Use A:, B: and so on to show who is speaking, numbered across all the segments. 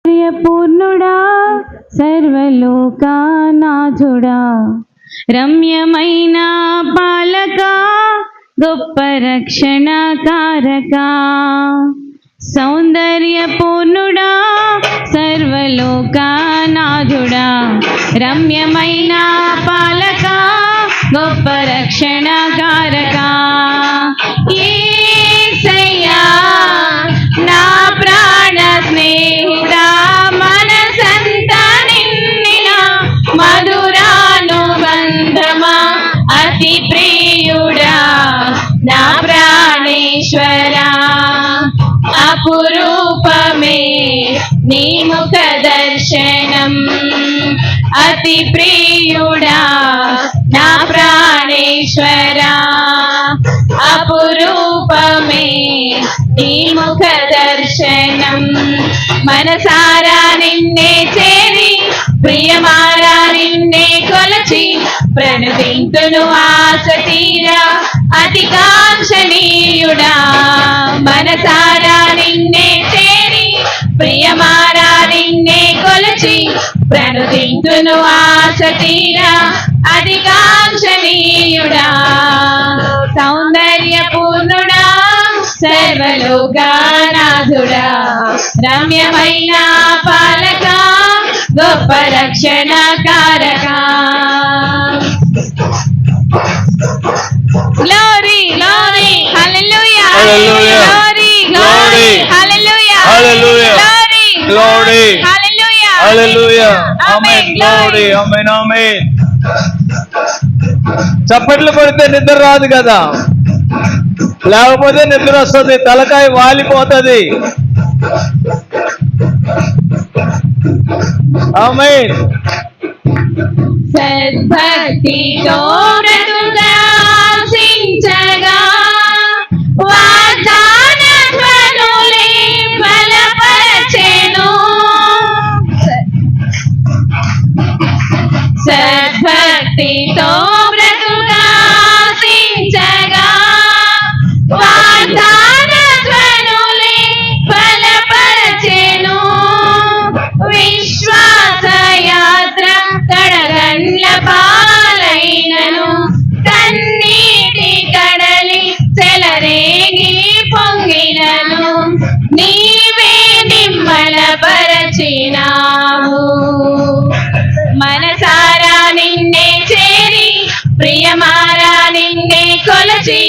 A: పూర్ణుడా సర్వలోకానాథుడా రమ్యమైన పాలక గొప్ప రక్షణకారక సౌందర్య పూర్ణుడా సర్వలోకానాథుడా రమ్యమైన పాలక గొప్ప రక్షణకారక యేసయ్యా నా ప్రాణ స్నేహితా మనసంతా నిండిన మధురానుబంధమా అతి ప్రియుడా నా ప్రాణేశ్వరా అపురూపమే నీ ముఖ దర్శనం అతి ప్రియుడా నా ప్రాణేశ్వరా అపురూపమే నీ ముఖ దర్శనం మనసారా నిన్నే చేరి ప్రియమారా నిన్నే కొలచి ప్రణతింతును ఆశ తీరా అతి కాంక్షణీయుడా మనసారా నిన్నే చేరి ప్రియమారా నిన్నే కొలచి ప్రణతింతును ఆశ తీరా అతి కాంక్షణీయుడా సౌందర్య పూర్ణుడా సర్వలోకానాథుడా రమ్యమైన పాలక గొప్ప రక్షణకారక glory glory hallelujah glory glory hallelujah
B: hallelujah
A: glory
B: glory
A: hallelujah
B: hallelujah amen glory amen amen. చప్పట్లు కొడితే నిద్ర రాదు కదా, లేకపోతే నిద్ర వస్తుంది, తలకాయ వాలిపోతుంది. ఆమేన్.
A: సద్భక్తితో బ్రతుకాశించగా వాగ్దాన ధ్వనులే బలపరచెను సద్భక్తితో బ్రతుకాశించగా వాగ్దాన ధ్వనులే బలపరచెను విశ్వాస యాత్ర కడగండ్ల పాలైనను కన్నీటి కడలి చెలరేగి పొంగినను నీవే నిమ్మలపరచినావు మనసారా నిన్నే చేరి ప్రియమారా నిన్నే కొలచి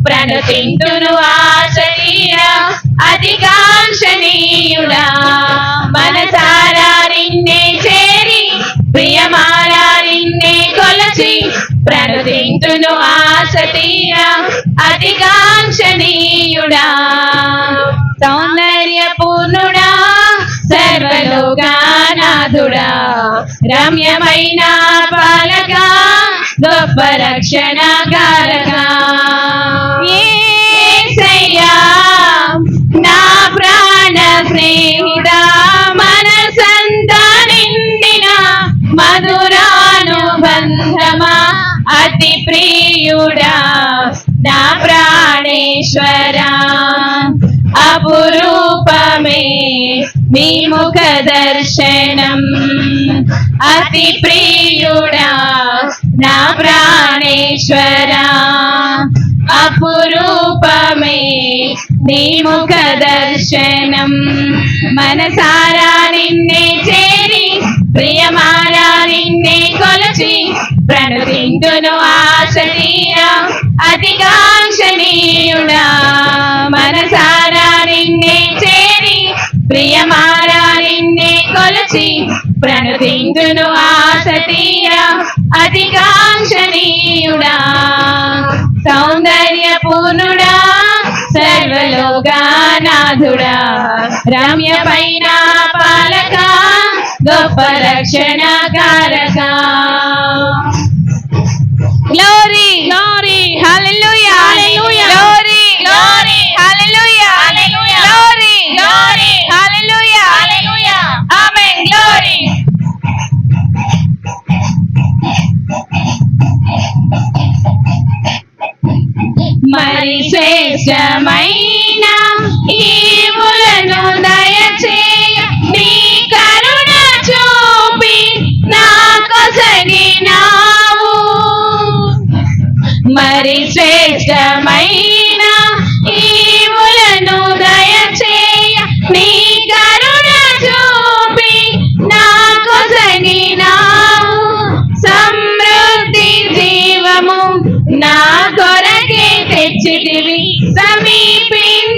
A: ప్రణతింతును ఆశ తీరా అతి కాంక్షణీయుడా మనసారా నిన్నే చేరి ప్రియమారా నిన్నే కొలచి ప్రణతింతును ఆశ తీరా అతి కాంక్షణీయుడా సౌందర్య పూర్ణుడా సర్వలోకానాథుడా రమ్యమైన పాలక గొప్ప రక్షణకారక యేసయ్యా నా ప్రాణ స్నేహితా మనసంతా నిండిన మధురానుబంధమా అతి ప్రియుడా నా ప్రాణేశ్వరా అపురూపమే నీ ముఖ దర్శనం అతి ప్రియుడా నా ప్రాణేశ్వరా అపురూపమే నీ ముఖ దర్శనం మనసారా నిన్నే చేరి ప్రియమారా నిన్నే కొలచి ప్రణతింతును ఆశ తీరా అతి కాంక్షణీయుడా మనసారా నిన్నే చేరి ప్రియమారా నిన్నే కొలచి ప్రణతింతును ఆశ తీరా అతి కాంక్షణీయుడా సౌందర్య పూర్ణుడా సర్వలోకానాథుడా రమ్యమైన పాలక గొప్ప రక్షణకారక glory glory hallelujah hallelujah glory glory hallelujah hallelujah glory glory hallelujah hallelujah amen glory మరి శ్రేష్టమైన ఈవులను దయచేయ నీ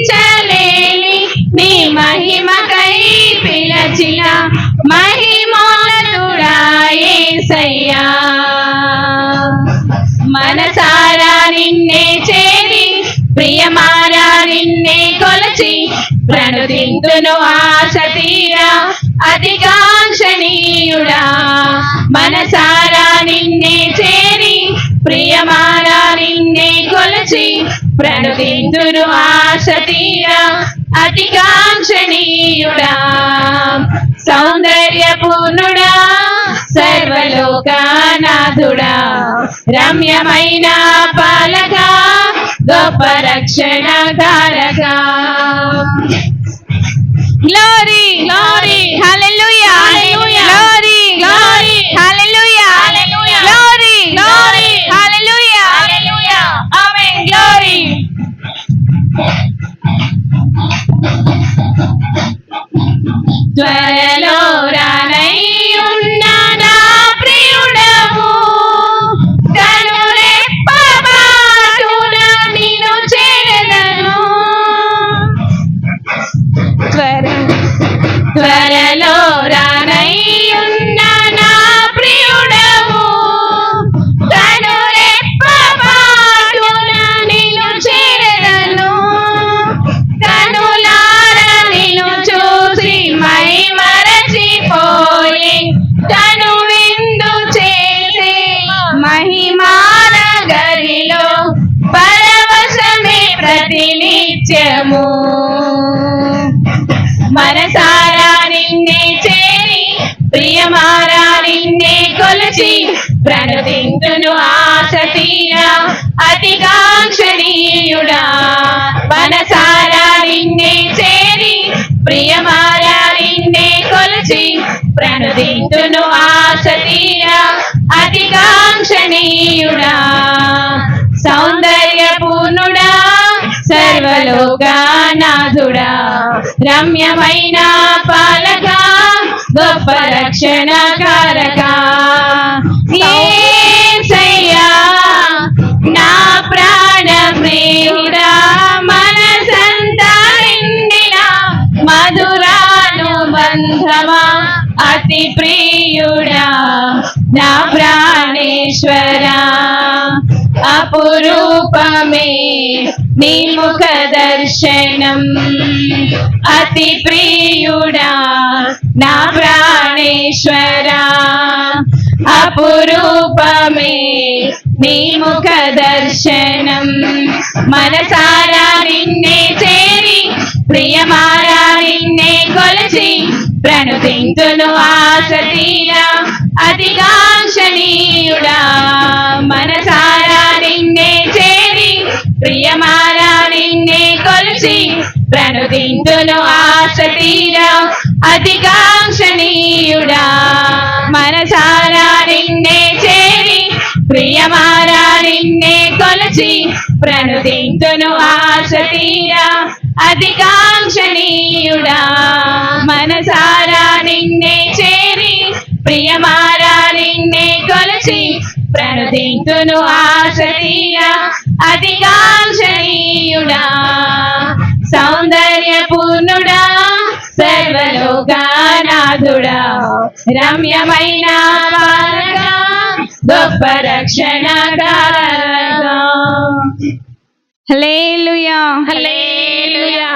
A: సమీపించలేని నీ మహిమకై పిలచిన మహిమోన్నతుడా యేసయ్యా. మనసారా నిన్నే చేరి ప్రియమారా నిన్నే కొలచి ప్రణుతింతును ఆశ తీరా అతికాంక్షణీయుడా. మనసారా నిన్నే చేరి ప్రియమారా నిన్నే కొలచి ప్రణుతింతును ఆశ తీరా అతికాంక్షణీయుడా. సౌందర్యపూర్ణుడా సర్వలోకనాథుడా రమ్యమైన పాలక గొప్ప రక్షణ కారక. Glory glory hallelujah glory glory hallelujah glory glory hallelujah amen. Glory. త్వరలో రానయ్యున్న నా ప్రియుడవు కనురెప్పపాటున నిన్ను చేరదను. త్వరలో రానయ్యున్న నా ప్రియుడవు కనురెప్పపాటున నిన్ను చేరదను. కనులారా నిన్ను చూసి మై మరచిపోయి తను విందు చేసే మహిమానగరిలో పరవశమే ప్రతినిత్యము. మనసారా నిన్నే చేరి ప్రియమారా నిన్నే కొలచి ప్రణుతింతును ఆశ తీరా అతికాంక్షణీయుడా. మనసారా నిన్నే చేరి ప్రియమారా నిన్నే కొలచి ప్రణుతింతును ఆశ తీరా అతికాంక్షణీయుడా. సౌందర్యపూర్ణుడా సర్వలోకనాథుడా రమ్యమైన పాలక గొప్ప రక్షణ కారక. యేసయ్యా నా ప్రాణ ప్రియుడా మనసంతా నిండిన మధురానుబంధమా అతి ప్రియుడా నా ప్రాణేశ్వరా. అపురూపమే నీ ముఖ దర్శనం అతి ప్రియుడా నా ప్రాణేశ్వరా. అపురూపమే నీ ముఖ దర్శనం. మనసారా నిన్నే చేరి ప్రియమారా నిన్నే కొలచి ప్రణుతింతును ఆశ తీరా అతికాంక్షణీయుడా. మనసారా నిన్నే చేరి ప్రియమారా నిన్నే కొలచి ప్రణుతింతును ఆశ తీరా అతికాంక్షణీయుడా. మనసారా నిన్నే చేరి ప్రియమారా నిన్నే కొలచి ప్రణుతింతును ఆశ తీరా అతికాంక్షణీయుడా. మనసారా నిన్నే చేరి ప్రియమారా నిన్నే కొలచి ప్రణుతింతును ఆశ తీరా అతికాంక్షణీయుడా. సౌందర్యపూర్ణుడా సర్వలోకనాథుడా రమ్యమైన పాలక గొప్ప రక్షణ కారక. హల్లెలూయా హల్లెలూయా.